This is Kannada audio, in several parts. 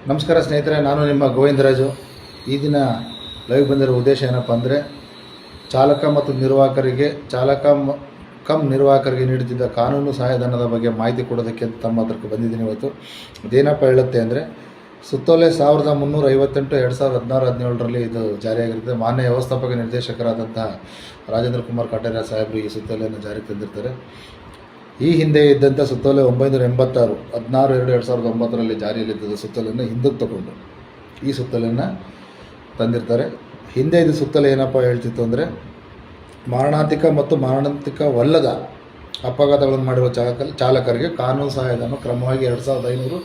ನಮಸ್ಕಾರ ಸ್ನೇಹಿತರೆ, ನಾನು ನಿಮ್ಮ ಗೋವಿಂದರಾಜು. ಈ ದಿನ ಲೈವ್ ಬಂದಿರೋ ಉದ್ದೇಶ ಏನಪ್ಪ ಅಂದರೆ, ಚಾಲಕ ಮತ್ತು ನಿರ್ವಾಹಕರಿಗೆ ನಿರ್ವಾಹಕರಿಗೆ ನೀಡುತ್ತಿದ್ದ ಕಾನೂನು ಸಹಾಯಧನದ ಬಗ್ಗೆ ಮಾಹಿತಿ ಕೊಡೋದಕ್ಕೆ ತಮ್ಮ ಹತ್ರಕ್ಕೆ ಬಂದಿದ್ದೀನಿ ಇವತ್ತು. ಅದೇನಪ್ಪ ಹೇಳುತ್ತೆ ಅಂದರೆ, ಸುತ್ತೋಲೆ 1358 2016-17ರಲ್ಲಿ ಇದು ಜಾರಿಯಾಗಿರುತ್ತೆ. ಮಾನ್ಯ ವ್ಯವಸ್ಥಾಪಕ ನಿರ್ದೇಶಕರಾದಂತಹ ರಾಜೇಂದ್ರ ಕುಮಾರ್ ಕಟಾರಿಯಾ ಸಾಹೇಬರು ಈ ಸುತ್ತೋಲೆಯನ್ನು ಜಾರಿಗೆ ತಂದಿರ್ತಾರೆ. ಈ ಹಿಂದೆ ಇದ್ದಂಥ ಸುತ್ತೋಲೆ 986 16/2/2009ರಲ್ಲಿ ಜಾರಿಯಲ್ಲಿದ್ದ ಸುತ್ತೋಲೆಯನ್ನು ಹಿಂದಕ್ಕೆ ತಗೊಂಡು ಈ ಸುತ್ತೋಲೆಯನ್ನು ತಂದಿರ್ತಾರೆ. ಹಿಂದೆ ಇದು ಸುತ್ತೋಲೆ ಏನಪ್ಪ ಹೇಳ್ತಿತ್ತು ಅಂದರೆ, ಮಾರಣಾಂತಿಕ ಮತ್ತು ಮಾರಣಾಂತಿಕವಲ್ಲದ ಅಪಘಾತಗಳನ್ನು ಮಾಡಿರುವ ಚಾಲಕರಿಗೆ ಕಾನೂನು ಸಹಾಯಧನ ಕ್ರಮವಾಗಿ 2500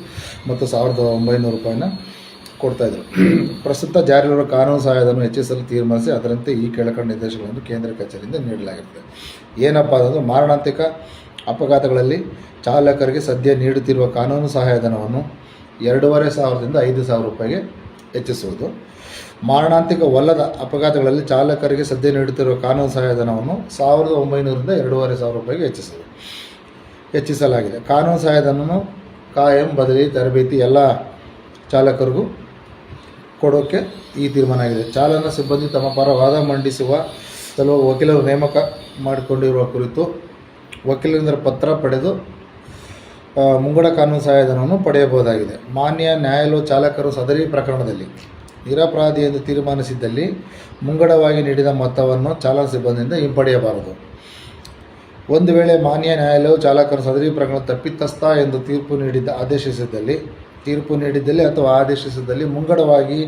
ಮತ್ತು 1900 ರೂಪಾಯಿನ ಕೊಡ್ತಾಯಿದ್ರು. ಪ್ರಸ್ತುತ ಜಾರಿಯಲ್ಲಿರುವ ಕಾನೂನು ಸಹಾಯಧನ ಹೆಚ್ಚಿಸಲು ತೀರ್ಮಾನಿಸಿ ಅದರಂತೆ ಈ ಕೆಳಕಂಡ ನಿರ್ದೇಶನಗಳನ್ನು ಕೇಂದ್ರ ಕಚೇರಿಯಿಂದ ನೀಡಲಾಗಿರುತ್ತೆ. ಏನಪ್ಪ ಅಂದರೆ, ಮಾರಣಾಂತಿಕ ಅಪಘಾತಗಳಲ್ಲಿ ಚಾಲಕರಿಗೆ ಸದ್ಯ ನೀಡುತ್ತಿರುವ ಕಾನೂನು ಸಹಾಯಧನವನ್ನು 2500ದಿಂದ 5000 ರೂಪಾಯಿಗೆ ಹೆಚ್ಚಿಸುವುದು. ಮಾರಣಾಂತಿಕವಲ್ಲದ ಅಪಘಾತಗಳಲ್ಲಿ ಚಾಲಕರಿಗೆ ಸದ್ಯ ನೀಡುತ್ತಿರುವ ಕಾನೂನು ಸಹಾಯಧನವನ್ನು 1900ರಿಂದ 2500 ರೂಪಾಯಿಗೆ ಹೆಚ್ಚಿಸಲಾಗಿದೆ. ಕಾನೂನು ಸಹಾಯಧನವನ್ನು ಕಾಯಂ, ಬದಲಿ, ತರಬೇತಿ ಎಲ್ಲ ಚಾಲಕರಿಗೂ ಕೊಡೋಕ್ಕೆ ಈ ತೀರ್ಮಾನ ಆಗಿದೆ. ಚಾಲನಾ ಸಿಬ್ಬಂದಿ ತಮ್ಮ ಪರ ವಾದ ಮಂಡಿಸುವ ಸಲುವಾಗಿ ವಕೀಲರು ನೇಮಕ ಮಾಡಿಕೊಂಡಿರುವ ಕುರಿತು ವಕೀಲರಿಂದ ಪತ್ರ ಪಡೆದು ಮುಂಗಡ ಕಾನೂನು ಸಹಾಯಧನವನ್ನು ಪಡೆಯಬಹುದಾಗಿದೆ. ಮಾನ್ಯ ನ್ಯಾಯಾಲಯವು ಚಾಲಕರು ಸದರಿ ಪ್ರಕರಣದಲ್ಲಿ ನಿರಪರಾಧಿ ಎಂದು ತೀರ್ಮಾನಿಸಿದ್ದಲ್ಲಿ ಮುಂಗಡವಾಗಿ ನೀಡಿದ ಮೊತ್ತವನ್ನು ಚಾಲನಾ ಸಿಬ್ಬಂದಿಯಿಂದ ಹಿಂಪಡೆಯಬಾರದು. ಒಂದು ವೇಳೆ ಮಾನ್ಯ ನ್ಯಾಯಾಲಯವು ಚಾಲಕರು ಸದರಿ ಪ್ರಕರಣ ತಪ್ಪಿತಸ್ಥ ಎಂದು ತೀರ್ಪು ನೀಡಿದ್ದಲ್ಲಿ ಅಥವಾ ಆದೇಶಿಸಿದ್ದಲ್ಲಿ ಮುಂಗಡವಾಗಿ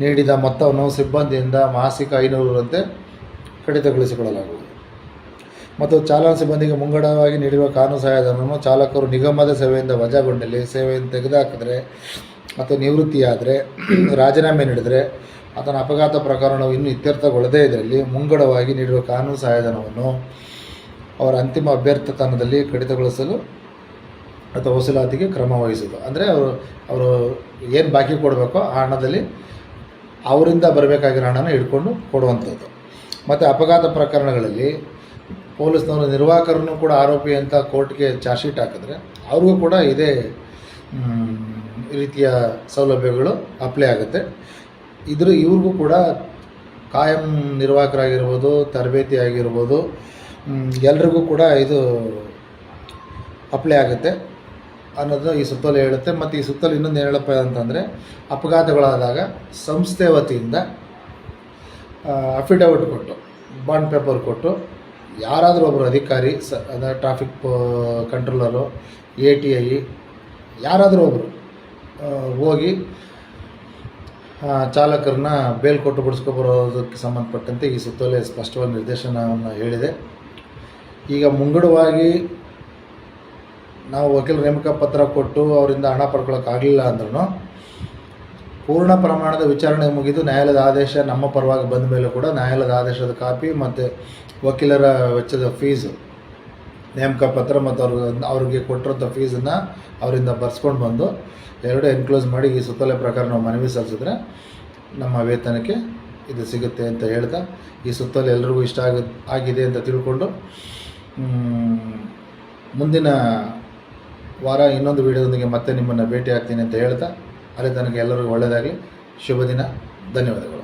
ನೀಡಿದ ಮೊತ್ತವನ್ನು ಸಿಬ್ಬಂದಿಯಿಂದ ಮಾಸಿಕ 500ರಂತೆ ಕಡಿತಗೊಳಿಸಿಕೊಳ್ಳಲಾಗುವುದು. ಮತ್ತು ಚಾಲನಾ ಸಿಬ್ಬಂದಿಗೆ ಮುಂಗಡವಾಗಿ ನೀಡಿರುವ ಕಾನೂನು ಸಹಾಯಧನವನ್ನು ಚಾಲಕರು ನಿಗಮದ ಸೇವೆಯಿಂದ ವಜಾಗೊಂಡಲ್ಲಿ, ಸೇವೆಯನ್ನು ತೆಗೆದುಹಾಕಿದರೆ ಅಥವಾ ನಿವೃತ್ತಿಯಾದರೆ, ರಾಜೀನಾಮೆ ನೀಡಿದರೆ, ಆತನ ಅಪಘಾತ ಪ್ರಕರಣವು ಇನ್ನೂ ಇತ್ಯರ್ಥಗೊಳ್ಳದೇ ಇದರಲ್ಲಿ ಮುಂಗಡವಾಗಿ ನೀಡಿರುವ ಕಾನೂನು ಸಹಾಯಧನವನ್ನು ಅವರ ಅಂತಿಮ ಅಭ್ಯರ್ಥತನದಲ್ಲಿ ಕಡಿತಗೊಳಿಸಲು ಅಥವಾ ವಸೂಲಾತಿಗೆ ಕ್ರಮ ವಹಿಸೋದು. ಅಂದರೆ ಅವರು ಏನು ಬಾಕಿ ಕೊಡಬೇಕೋ ಆ ಹಣದಲ್ಲಿ ಅವರಿಂದ ಬರಬೇಕಾಗಿರೋ ಹಣನ ಹಿಡ್ಕೊಂಡು ಕೊಡುವಂಥದ್ದು. ಮತ್ತು ಅಪಘಾತ ಪ್ರಕರಣಗಳಲ್ಲಿ ಪೊಲೀಸ್ನವರು ನಿರ್ವಾಹಕರನ್ನು ಕೂಡ ಆರೋಪಿ ಅಂತ ಕೋರ್ಟ್ಗೆ ಚಾರ್ಜ್ ಶೀಟ್ ಹಾಕಿದ್ರೆ ಅವ್ರಿಗೂ ಕೂಡ ಇದೇ ರೀತಿಯ ಸೌಲಭ್ಯಗಳು ಅಪ್ಲೈ ಆಗುತ್ತೆ. ಇವ್ರಿಗೂ ಕೂಡ ಕಾಯಂ ನಿರ್ವಾಹಕರಾಗಿರ್ಬೋದು, ತರಬೇತಿ ಆಗಿರ್ಬೋದು, ಎಲ್ರಿಗೂ ಕೂಡ ಇದು ಅಪ್ಲೈ ಆಗುತ್ತೆ ಅನ್ನೋದು ಈ ಸುತ್ತೋಲೆ ಹೇಳುತ್ತೆ. ಮತ್ತು ಈ ಸುತ್ತೋಲೆ ಇನ್ನೊಂದು ಏನು ಹೇಳಪ್ಪ ಅಂತಂದರೆ, ಅಪಘಾತಗಳಾದಾಗ ಸಂಸ್ಥೆ ವತಿಯಿಂದ ಅಫಿಡವಿಟ್ ಕೊಟ್ಟು, ಬಾಂಡ್ ಪೇಪರ್ ಕೊಟ್ಟು, ಯಾರಾದರೂ ಒಬ್ಬರು ಅಧಿಕಾರಿ ಅಂದರೆ ಟ್ರಾಫಿಕ್ ಕಂಟ್ರೋಲರು, ATI ಯಾರಾದರೂ ಒಬ್ಬರು ಹೋಗಿ ಚಾಲಕರನ್ನ ಬೇಲ್ ಕೊಟ್ಟು ಬಿಡಿಸ್ಕೊಬರೋದಕ್ಕೆ ಸಂಬಂಧಪಟ್ಟಂತೆ ಈ ಸುತ್ತೋಲೆ ಸ್ಪಷ್ಟವಾದ ನಿರ್ದೇಶನವನ್ನು ಹೇಳಿದೆ. ಈಗ ಮುಂಗಡವಾಗಿ ನಾವು ವಕೀಲರ ನೇಮಕ ಪತ್ರ ಕೊಟ್ಟು ಅವರಿಂದ ಹಣ ಪಡ್ಕೊಳ್ಳೋಕ್ಕಾಗಲಿಲ್ಲ ಅಂದ್ರೂ ಪೂರ್ಣ ಪ್ರಮಾಣದ ವಿಚಾರಣೆ ಮುಗಿದು ನ್ಯಾಯಾಲಯದ ಆದೇಶ ನಮ್ಮ ಪರವಾಗಿ ಬಂದ ಮೇಲೆ ಕೂಡ ನ್ಯಾಯಾಲಯದ ಆದೇಶದ ಕಾಪಿ ಮತ್ತು ವಕೀಲರ ವೆಚ್ಚದ ಫೀಸು, ನೇಮಕ ಪತ್ರ ಮತ್ತು ಅವ್ರಿಗೆ ಕೊಟ್ಟಿರೋಂಥ ಫೀಸನ್ನು ಅವರಿಂದ ಬರ್ಸ್ಕೊಂಡು ಬಂದು ಎರಡು ಎನ್ಕ್ಲೋಸ್ ಮಾಡಿ ಈ ಸುತ್ತೋಲೆ ಪ್ರಕಾರ ನಾವು ಮನವಿ ಸಲ್ಲಿಸಿದ್ರೆ ನಮ್ಮ ವೇತನಕ್ಕೆ ಇದು ಸಿಗುತ್ತೆ ಅಂತ ಹೇಳ್ತಾ, ಈ ಸುತ್ತೋಲೆ ಎಲ್ರಿಗೂ ಇಷ್ಟ ಆಗಿದೆ ಅಂತ ತಿಳ್ಕೊಂಡು ಮುಂದಿನ ವಾರ ಇನ್ನೊಂದು ವಿಡಿಯೋದೊಂದಿಗೆ ಮತ್ತೆ ನಿಮ್ಮನ್ನು ಭೇಟಿ ಆಗ್ತೀನಿ ಅಂತ ಹೇಳ್ತಾ, ಅಲ್ಲಿ ತನಕ ಎಲ್ಲರಿಗೂ ಒಳ್ಳೆಯದಾಗಲಿ. ಶುಭ ದಿನ. ಧನ್ಯವಾದಗಳು.